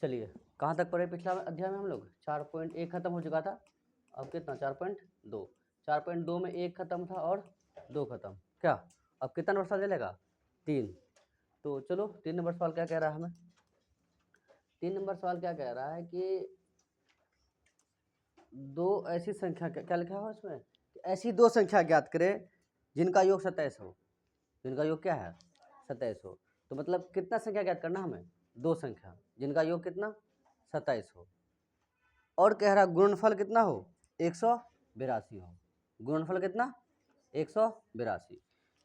चलिए कहाँ तक पढ़े पिछला अध्याय में हम लोग? 4.1 खत्म हो चुका था, अब कितना 4.2। 4.2 में 1 खत्म था और 2 खत्म, क्या अब कितना नंबर सवाल चलेगा? 3। तो चलो 3 नंबर सवाल क्या कह रहा है हमें? 3 नंबर सवाल क्या कह रहा है कि दो ऐसी संख्या, क्या लिखा है उसमें? ऐसी दो संख्या ज्ञात करें जिनका योग 27 हो। जिनका योग क्या है? 27 हो। तो मतलब कितना संख्या ज्ञात करना हमें? दो संख्या जिनका योग कितना? 27 हो। और कह रहा गुणनफल कितना हो? 182 हो। गुणनफल कितना? 182।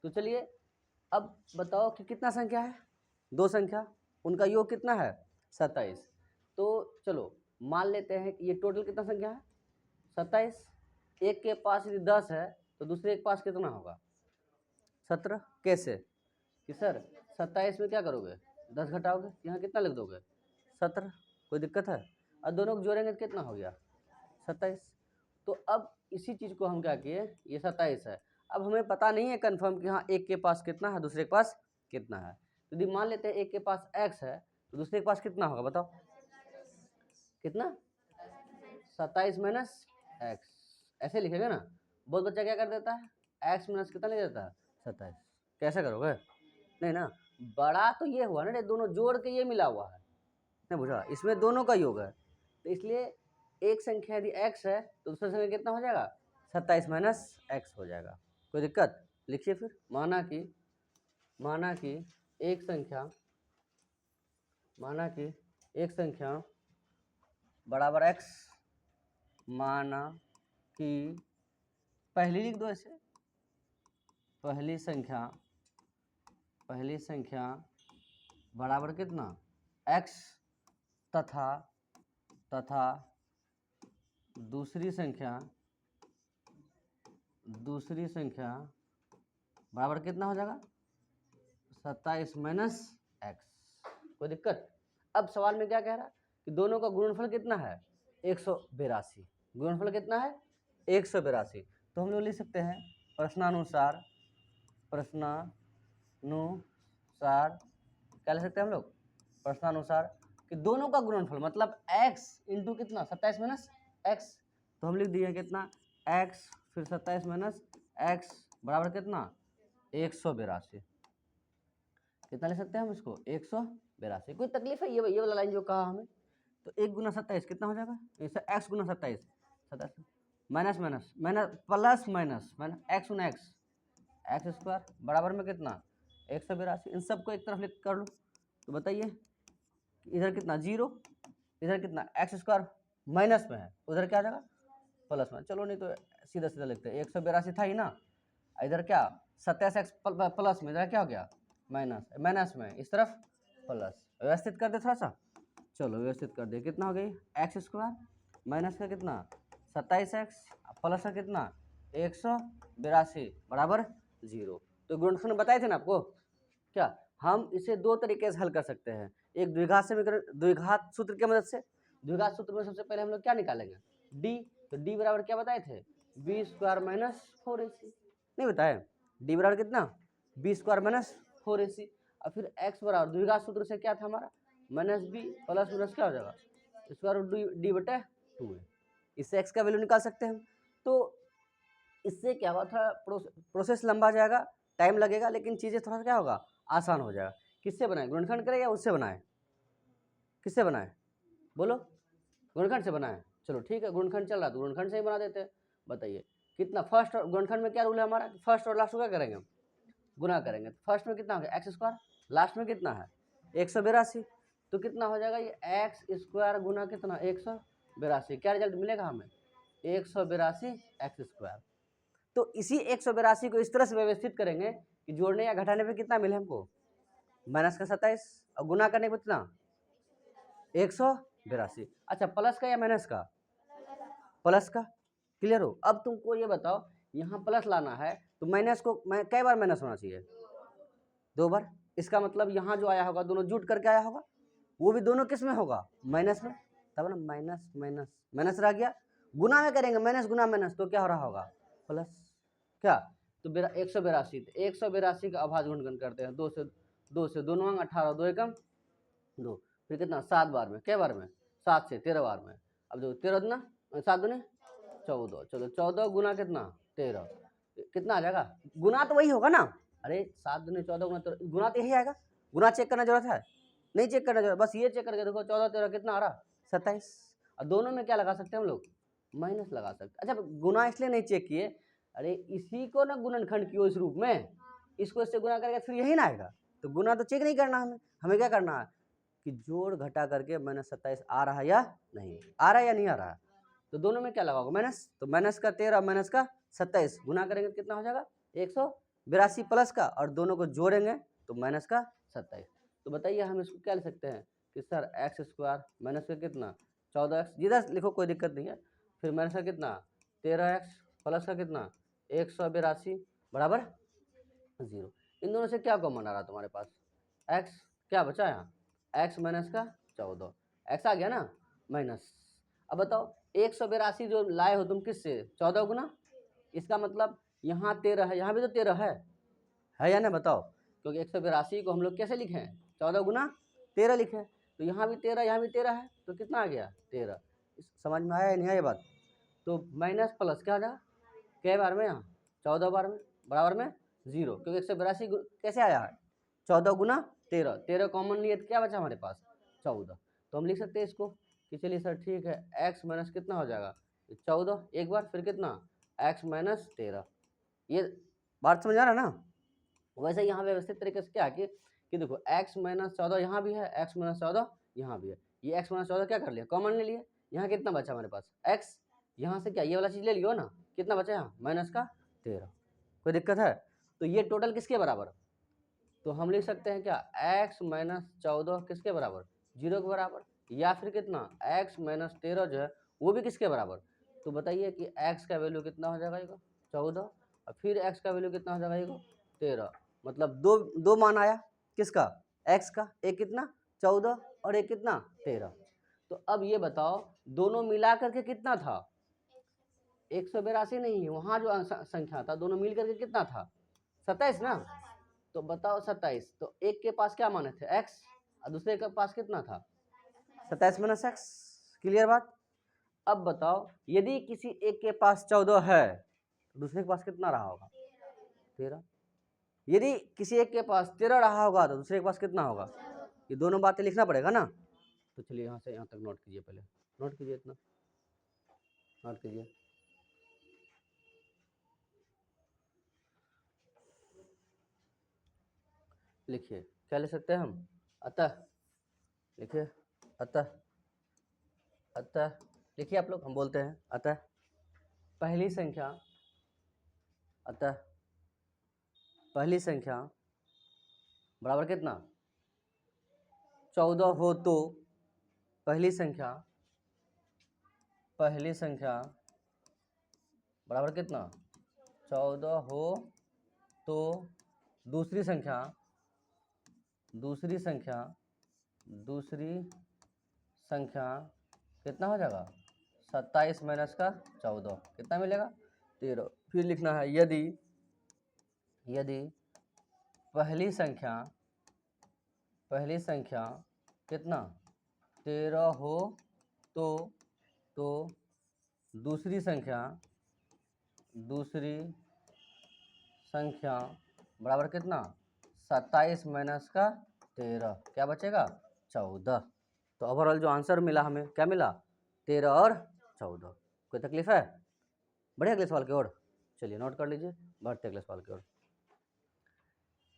तो चलिए अब बताओ कि कितना संख्या है? दो संख्या, उनका योग कितना है? 27। तो चलो मान लेते हैं कि ये टोटल कितना संख्या है? 27। एक के पास यदि 10 है तो दूसरे के पास कितना होगा? 17। कैसे कि सर 27 में क्या करोगे? 10 घटाओगे, यहाँ कितना लिख दोगे? 17। कोई दिक्कत है? और दोनों को जोड़ेंगे तो कितना हो गया? 27। तो अब इसी चीज़ को हम क्या किए, ये 27 है। अब हमें पता नहीं है कन्फर्म कि हाँ एक के पास कितना है दूसरे के पास कितना है। तो यदि मान लेते हैं एक के पास x है तो दूसरे के पास कितना होगा बताओ? कितना? 27 माइनस एक्स, ऐसे लिखेगा ना। बहुत बच्चा क्या कर देता है, x माइनस कितना ले देता है? 27। कैसे करोगे? नहीं ना, बड़ा तो ये हुआ ना, दोनों जोड़ के ये मिला हुआ है, नहीं बुझा? इसमें दोनों का योग है, तो इसलिए एक संख्या यदि x है तो दूसरा संख्या कितना हो जाएगा? 27 माइनस एक्स हो जाएगा। कोई दिक्कत? लिखिए फिर, माना कि एक संख्या बराबर x, माना कि पहली लिख दो ऐसे, पहली संख्या बराबर कितना? x तथा दूसरी संख्या बराबर कितना हो जाएगा? 27 माइनस एक्स। कोई दिक्कत? अब सवाल में क्या कह रहा है कि दोनों का गुणनफल कितना है? 182। गुणनफल कितना है? 182। तो हम लोग लिख सकते हैं प्रश्नानुसार क्या लिख सकते हैं हम लोग? प्रश्नानुसार कि दोनों का गुणनफल मतलब x इंटू कितना? 27 माइनस एक्स। तो हम लिख दिए कितना? x फिर 27 माइनस एक्स बराबर कितना? 182। कितना ले सकते हैं हम इसको? 182। कोई तकलीफ है ये वाला लाइन जो कहा हमें? तो 1 गुना 27 कितना हो जाएगा? एक्स गुना 27, 27 माइनस प्लस माइनस एक्स गुना एक्स स्क्वायर बराबर में कितना? 182। इन सबको एक तरफ लिख कर लो। तो बताइए इधर कितना? 0, इधर कितना? एक्स स्क्वायर माइनस में है, उधर क्या आ जाएगा? प्लस में। चलो नहीं तो सीधा सीधा लिखते हैं, 182 था ही ना, इधर क्या 27 एक्स प्लस में, इधर क्या हो गया? माइनस में, इस तरफ प्लस। व्यवस्थित कर दे थोड़ा सा, चलो व्यवस्थित कर दे। कितना हो गई? एक्स स्क्वायर माइनस का कितना? 27 एक्स प्लस का कितना? 182 बराबर 0। तो गुणनफल बताए थे ना आपको, क्या हम इसे दो तरीके से हल कर सकते हैं। एक द्विघात समीकरण, द्विघात सूत्र की मदद से। द्विघात सूत्र में सबसे पहले हम लोग क्या निकालेंगे? डी। तो डी बराबर क्या बताए थे? B square minus 4ac। नहीं बताए? डी बराबर कितना? B square minus 4ac। और फिर एक्स बराबर द्विघात सूत्र से क्या था हमारा? माइनस बी प्लस माइनस क्या हो जाएगा? स्क्वायर डी बटे 2 है। इससे एक्स का वैल्यू निकाल सकते हैं हम। तो इससे क्या हुआ, थोड़ा प्रोसेस लंबा जाएगा, टाइम लगेगा, लेकिन चीज़ें थोड़ा सा क्या होगा? आसान हो जाएगा। किससे बनाए? गुणनखंड करें या उससे बनाए? किससे बनाए बोलो? गुणनखंड से बनाए। चलो ठीक है, गुणनखंड चल रहा तो गुणनखंड से ही बना देते हैं। बताइए कितना फर्स्ट और गुणनखंड में क्या रूल है हमारा? फर्स्ट और लास्ट को क्या करेंगे? गुना करेंगे। फर्स्ट में कितना हो गया? एक्स स्क्वायर, लास्ट में कितना है? 182। तो कितना हो जाएगा ये? एक्स स्क्वायर गुना कितना? 182। क्या रिजल्ट मिलेगा हमें? 182 एक्स स्क्वायर। तो इसी 182 को इस तरह से व्यवस्थित करेंगे कि जोड़ने या घटाने पे कितना मिले हमको? माइनस का 27 और गुना करने पे कितना? 182। अच्छा प्लस का या माइनस का? प्लस का। क्लियर हो? अब तुमको ये बताओ, यहाँ प्लस लाना है तो माइनस को कई बार माइनस होना चाहिए? 2 बार। इसका मतलब यहाँ जो आया होगा दोनों जुट करके आया होगा, वो भी दोनों किस में होगा? माइनस में। तब ना माइनस माइनस माइनस रह गया। गुना में करेंगे माइनस गुना माइनस तो क्या हो रहा होगा? प्लस। क्या? तो 182, 182 का अभाज्य गुणनखंड करते हैं। 2 से 2 नौ 18, 2 एकम 2। फिर कितना 7 बार में, क्या बार में 7 से 13 बार में। अब जो 13 दूना 7 दूनी 14, चलो 14 गुना कितना 13, कितना आ जाएगा, गुना तो वही होगा ना, अरे 7 दूनी 14 गुना 13, गुना तो यही आएगा, गुना चेक करना जरूरत है, नहीं चेक करना जरूरत, बस ये चेक करके देखो 14 13 कितना आ रहा 27। और दोनों में क्या लगा सकते हैं हम लोग, माइनस लगा सकते। अच्छा गुना इसलिए नहीं चेक किए, अरे इसी को ना गुणनखंड कियो इस रूप में, इसको इससे गुना करेगा फिर यही ना आएगा, तो गुना तो चेक नहीं करना हमें, हमें क्या करना है कि जोड़ घटा करके -27 आ रहा है या नहीं, आ रहा है या नहीं आ रहा है, तो दोनों में क्या लगाओगे माइनस, तो माइनस का 13 माइनस का 27 गुना करेंगे तो कितना हो जाएगा 182 प्लस का, और दोनों को जोड़ेंगे तो माइनस का 27। तो बताइए हम इसको क्या लिख सकते हैं कि सर एक्स स्क्वायर माइनस का कितना 14x, जिधर लिखो कोई दिक्कत नहीं है, फिर माइनस का कितना 13x प्लस का कितना 182 बराबर 0। इन दोनों से क्या कॉमन आ रहा तुम्हारे पास, x क्या बचा यहाँ, x माइनस का 14, x आ गया ना माइनस। अब बताओ 182 जो लाए हो तुम किससे 14 गुना, इसका मतलब यहाँ 13 है, यहाँ भी तो 13 है या ना बताओ, क्योंकि 182 को हम लोग कैसे लिखे हैं 14 गुना 13 लिखे, तो यहाँ भी 13 यहाँ भी 13 है, तो कितना आ गया 13। समझ में आया नहीं आया ये बात, तो माइनस प्लस क्या आ जाएगा कै बार में यहाँ 14 बार में बराबर में 0, क्योंकि 182 कैसे आया है 14 गुना 13, 13 कॉमन लिए तो क्या बचा हमारे पास 14, तो हम लिख सकते हैं इसको कि चलिए सर ठीक है x माइनस कितना हो जाएगा 14 एक बार, फिर कितना x माइनस 13, ये बात समझ आ रहा है ना। वैसे यहाँ व्यवस्थित तरीके से क्या कि देखो x माइनस 14 यहाँ भी है, x माइनस 14 यहाँ भी है, ये x माइनस 14 क्या कर लिया कॉमन ले लिया, यहाँ कितना बचा हमारे पास x, यहाँ से क्या ये वाला चीज़ ले लियो ना, कितना बचा यहाँ माइनस का 13, कोई दिक्कत है, तो ये टोटल किसके बराबर, तो हम लिख सकते हैं क्या x माइनस 14 किसके बराबर 0 के बराबर, या फिर कितना x माइनस 13 जो है वो भी किसके बराबर, तो बताइए कि x का वैल्यू कितना हो जाएगा 14, और फिर x का वैल्यू कितना हो जाएगा 13, मतलब दो मान आया किसका x का, एक कितना 14 और एक कितना 13। तो अब ये बताओ दोनों मिला करके कितना था 182 नहीं है, वहाँ जो संख्या था दोनों मिल करके कितना था 27 ना, तो बताओ 27, तो एक के पास क्या माने थे x और दूसरे के पास कितना था 27 माइनस x, क्लियर बात। अब बताओ यदि किसी एक के पास 14 है तो दूसरे के पास कितना रहा होगा 13, यदि किसी एक के पास 13 रहा होगा तो दूसरे के पास कितना होगा, ये दोनों बातें लिखना पड़ेगा ना, तो चलिए यहाँ से यहाँ तक नोट कीजिए, पहले नोट कीजिए, इतना नोट कीजिए, लिखिए क्या लिख सकते हैं हम, अतः लिखिए अतः, अतः लिखिए आप लोग, हम बोलते हैं अतः पहली संख्या, अतः पहली संख्या बराबर कितना 14 हो तो पहली संख्या बराबर कितना 14 हो तो दूसरी संख्या कितना हो जाएगा 27 माइनस का 14 कितना मिलेगा 13। फिर लिखना है यदि पहली संख्या कितना 13 हो तो दूसरी संख्या बराबर कितना 27 माइनस का 13, क्या बचेगा 14। तो ओवरऑल जो आंसर मिला हमें क्या मिला 13 और 14। कोई तकलीफ है, बढ़े अगले सवाल की ओर, चलिए नोट कर लीजिए, बढ़ते अगले सवाल की ओर।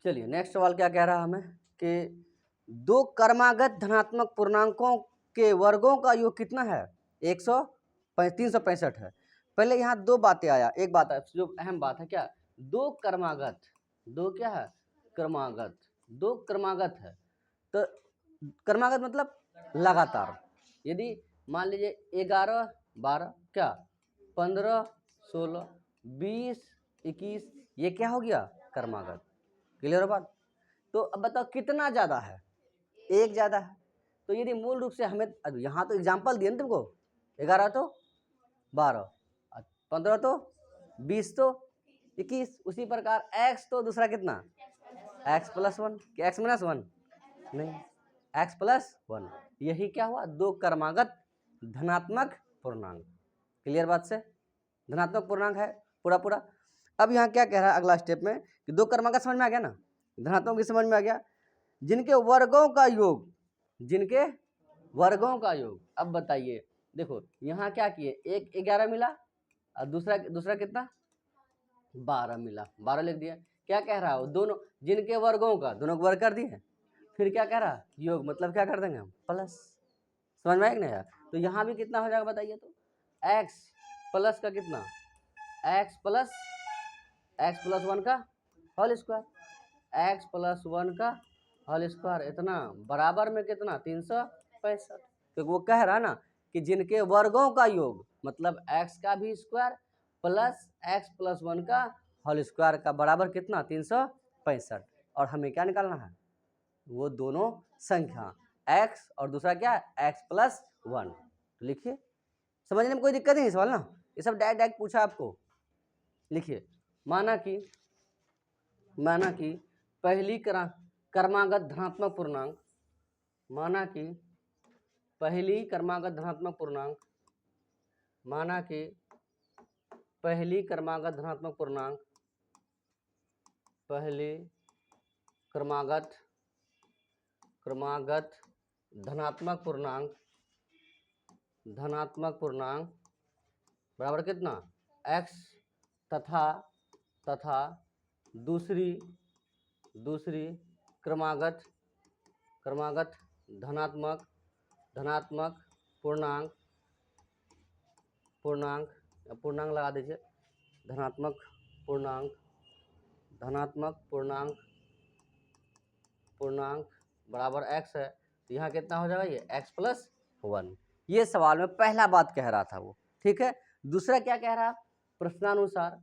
चलिए नेक्स्ट सवाल क्या कह रहा है हमें कि दो क्रमागत धनात्मक पूर्णांकों के वर्गों का योग कितना है 365 है। पहले यहाँ दो बातें आया, एक बात है जो अहम बात है क्या, दो क्रमागत, दो क्या है क्रमागत, दो क्रमागत है, तो क्रमागत मतलब लगातार, यदि मान लीजिए 11 12 क्या 15 16 20 21 ये क्या हो गया क्रमागत, क्लियर हो बात। तो अब बताओ कितना ज़्यादा है, एक ज़्यादा है, तो यदि मूल रूप से हमें यहाँ तो एग्जाम्पल दिए ना तुमको 11 तो 12 15 तो 20 तो 21, उसी प्रकार x तो दूसरा कितना x +1 कि x -1 नहीं एक्स प्लस 1। यही क्या हुआ, दो क्रमागत धनात्मक पूर्णांक। क्लियर बात से, धनात्मक पूर्णांक है पूरा पूरा। अब यहाँ क्या कह रहा है अगला स्टेप में कि दो क्रमागत समझ में आ गया ना, धनात्मक भी समझ में आ गया, जिनके वर्गों का योग, जिनके वर्गों का योग। अब बताइए, देखो यहाँ क्या किए, एक 11 मिला और दूसरा दूसरा कितना 12 मिला, 12 लिख दिया। क्या कह रहा है, दोनों जिनके वर्गों का, दोनों को वर्ग कर दिए। फिर क्या कह रहा, योग, मतलब क्या कर देंगे हम, प्लस। समझ में आया कि नहीं यार। तो यहाँ भी कितना हो जाएगा बताइए तो, x प्लस का कितना, x प्लस 1 का होल स्क्वायर, x प्लस 1 का होल स्क्वायर, इतना बराबर में कितना 365। क्योंकि वो कह रहा ना कि जिनके वर्गों का योग, मतलब x का भी स्क्वायर प्लस x प्लस 1 का होल स्क्वायर का बराबर कितना 365। और हमें क्या निकालना है, वो दोनों संख्या x और दूसरा क्या x प्लस 1। तो लिखिए, समझने में कोई दिक्कत नहीं सवाल ना, ये सब डायरेक्ट पूछा आपको। लिखिए, माना कि पहली क्रमागत धनात्मक पूर्णांक, माना कि पहली क्रमागत धनात्मक पूर्णांक, माना कि पहली क्रमागत धनात्मक पूर्णांक, पहली क्रमागत धनात्मक पूर्णांक बराबर कितना x, तथा दूसरी क्रमागत धनात्मक पूर्णांक लगा दीजिए, धनात्मक पूर्णांक बराबर x है। तो यहाँ कितना हो जाएगा, ये x प्लस 1। ये सवाल में पहला बात कह रहा था वो, ठीक है। दूसरा क्या कह रहा, प्रश्नानुसार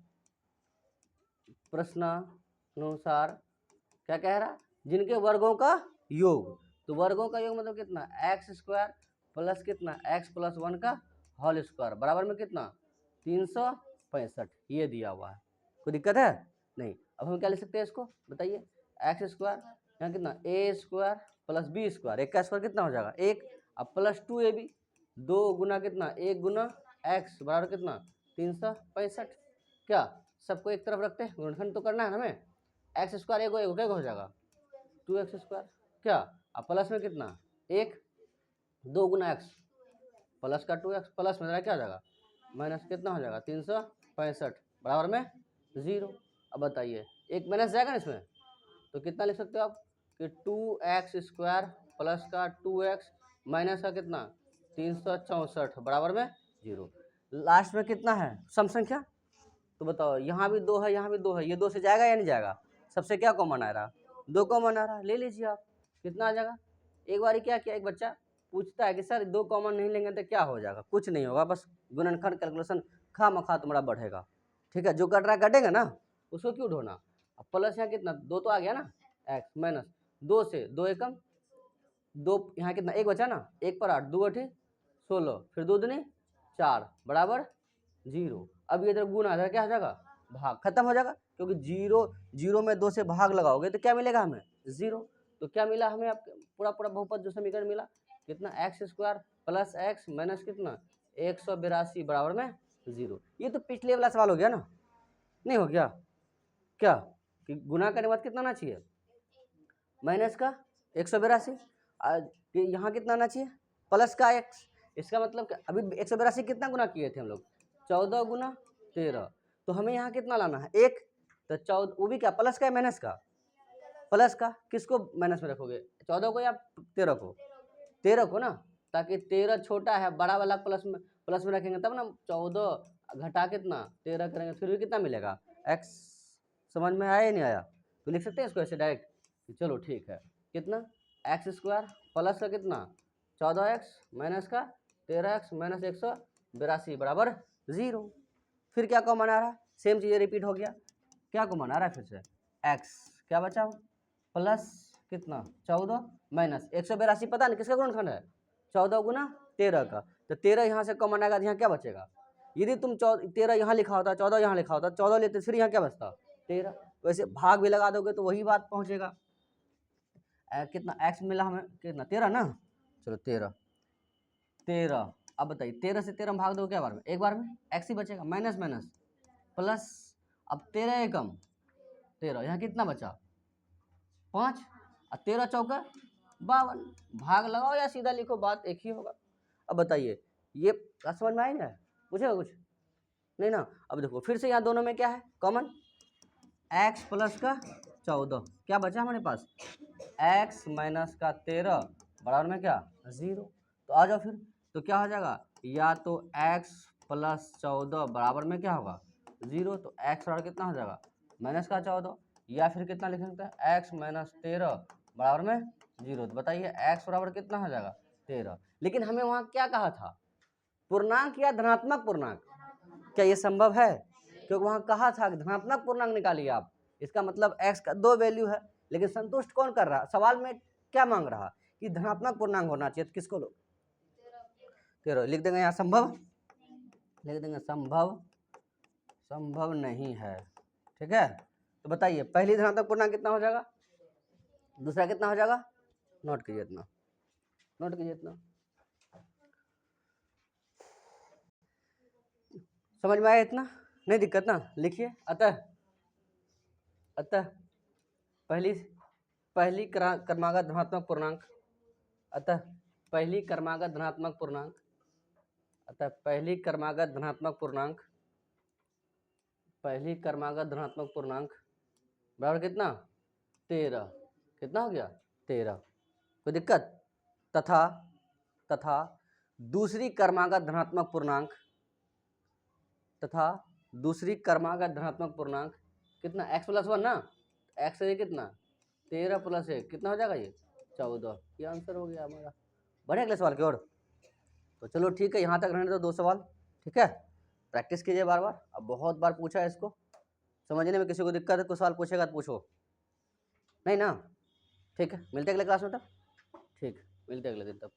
क्या कह रहा, जिनके वर्गों का योग। तो वर्गों का योग मतलब कितना, एक्स स्क्वायर प्लस कितना x प्लस 1 का होल स्क्वायर बराबर में कितना 365। ये दिया हुआ है, कोई दिक्कत है नहीं। अब हम क्या लिख सकते हैं इसको बताइए, एक्स स्क्वायर यहाँ कितना ए स्क्वायर प्लस बी स्क्वायर, एक का स्क्वायर कितना हो जाएगा 1, अब प्लस 2ab, 2 गुना कितना 1 गुना x बराबर कितना 365। क्या सबको एक तरफ रखते हैं, गुणनखंड तो करना है हमें। एक्स स्क्वायर एक क्या हो जाएगा 2x स्क्वायर, क्या अब प्लस में कितना 1, 2 गुना x प्लस का 2x, प्लस में क्या हो जाएगा माइनस कितना हो जाएगा 365 बराबर में 0। अब बताइए एक माइनस जाएगा ना इसमें, तो कितना लिख सकते हो आप कि 2x स्क्वायर प्लस का 2x माइनस का कितना 364 बराबर में 0। लास्ट में कितना है सम संख्या, तो बताओ यहाँ भी 2 है, यहाँ भी 2 है, ये 2 से जाएगा या नहीं जाएगा, सबसे क्या कॉमन आ रहा 2 कॉमन आ रहा, ले लीजिए आप, कितना आ जाएगा। एक बार क्या किया, एक बच्चा पूछता है कि सर 2 कॉमन नहीं लेंगे तो क्या हो जाएगा, कुछ नहीं होगा, बस गुणनखंड कैलकुलेशन खामखा तुम्हारा बढ़ेगा, ठीक है। जो कट रहा कटेगा ना, उसको क्यों ढोना। अब प्लस यहाँ कितना 2 तो आ गया ना, x माइनस 2 से 2 एकम 2, यहाँ कितना 1 बचा ना, 1 पर 8, 2 8 16, फिर 2 दूनी 4 बराबर 0। अब ये इधर गुना इधर क्या हो जाएगा भाग, खत्म हो जाएगा, क्योंकि 0 में 2 से भाग लगाओगे तो क्या मिलेगा हमें 0। तो क्या मिला हमें, आपके पूरा बहुपद जो समीकरण मिला कितना x square plus x minus कितना 182 बराबर में 0। ये तो पिछले वाला सवाल हो गया ना, नहीं हो गया क्या कि गुना करने के बाद कितना आना चाहिए माइनस का 182, यहाँ कितना आना चाहिए प्लस का x। इसका मतलब अभी 182 कितना गुना किए थे हम लोग 14 गुना 13, तो हमें यहाँ कितना लाना है 1, तो 14 वो भी क्या प्लस का है माइनस का, प्लस का किसको माइनस में रखोगे 14 को या 13 को, 13 को ना, ताकि 13 छोटा है, बड़ा वाला प्लस में रखेंगे तब ना 14 घटा कितना 13 करेंगे, फिर भी कितना मिलेगा x। समझ में आया नहीं आया, तो लिख सकते हैं इसको ऐसे डायरेक्ट, चलो ठीक है, कितना एक्स स्क्वायर प्लस का कितना 14x माइनस का 13x माइनस 182 बराबर 0। फिर क्या कॉमन आ रहा है, सेम चीज़ रिपीट हो गया, क्या कॉमन आ रहा है फिर से x, क्या बचा प्लस कितना 14 माइनस 182, पता नहीं किसका गुणनखंड है 14 गुना 13 का, तो 13 यहाँ से कॉमन आएगा, यहाँ क्या बचेगा, यदि तुम 13 यहाँ लिखा होता 14 यहाँ लिखा होता 14 लेते फिर यहाँ क्या बचता 13, वैसे भाग भी लगा दोगे तो वही बात पहुँचेगा। कितना एक्स मिला हमें, कितना 13 ना, चलो 13। अब बताइए 13 से 13 भाग दो क्या बार में, एक बार में एक्स ही बचेगा, माइनस माइनस प्लस। अब 13 एकम 13, यहाँ कितना बचा 5, और 13 चौका 52, भाग लगाओ या सीधा लिखो, बात एक ही होगा। अब बताइए ये समझ में आएगा, पूछेगा कुछ नहीं ना। अब देखो फिर से यहाँ दोनों में क्या है कॉमन, x प्लस का 14, क्या बचा हमारे पास x माइनस का 13 बराबर में क्या 0। तो आ जाओ फिर, तो क्या हो जाएगा, या तो x प्लस 14 बराबर में क्या होगा 0, तो x बराबर कितना हो जाएगा माइनस का 14, या फिर कितना लिख सकते हैं x माइनस 13 बराबर में 0। तो बताइए x बराबर कितना हो जाएगा 13। लेकिन हमें वहाँ क्या कहा था, पूर्णांक या धनात्मक पूर्णांक, क्या ये संभव है, क्योंकि वहाँ कहा था कि धनात्मक पूर्णांक निकालिए आप, इसका मतलब x का 2 वैल्यू है, लेकिन संतुष्ट कौन कर रहा, सवाल में क्या मांग रहा कि धनात्मक पूर्णांक होना चाहिए, तो किसको लो 13 लिख देंगे यहाँ, संभव लिख देंगे, संभव नहीं है, ठीक है। तो बताइए पहली धनात्मक पूर्णांक कितना हो जाएगा, दूसरा कितना हो जाएगा, नोट कीजिए इतना, नोट कीजिए इतना, समझ में आया इतना, नहीं दिक्कत ना, लिखिए। अतः पहली क्रमागत धनात्मक पूर्णांक, अतः पहली क्रमागत धनात्मक पूर्णांक, पहली क्रमागत धनात्मक पूर्णांक बराबर कितना 13, कितना हो गया 13, कोई दिक्कत। तथा दूसरी क्रमागत धनात्मक पूर्णांक कितना x प्लस 1 ना, x है कितना 13 प्लस 1 कितना हो जाएगा ये 14, ये आंसर हो गया हमारा। बढ़े अगले सवाल की ओर, तो चलो ठीक है, यहाँ तक रहने दो 2 सवाल, ठीक है, प्रैक्टिस कीजिए बार बार। अब बहुत बार पूछा है इसको, समझने में किसी को दिक्कत है, कोई सवाल पूछेगा तो पूछो, नहीं ना, ठीक है, मिलते अगले क्लास में तब, ठीक, मिलते अगले दिन तब।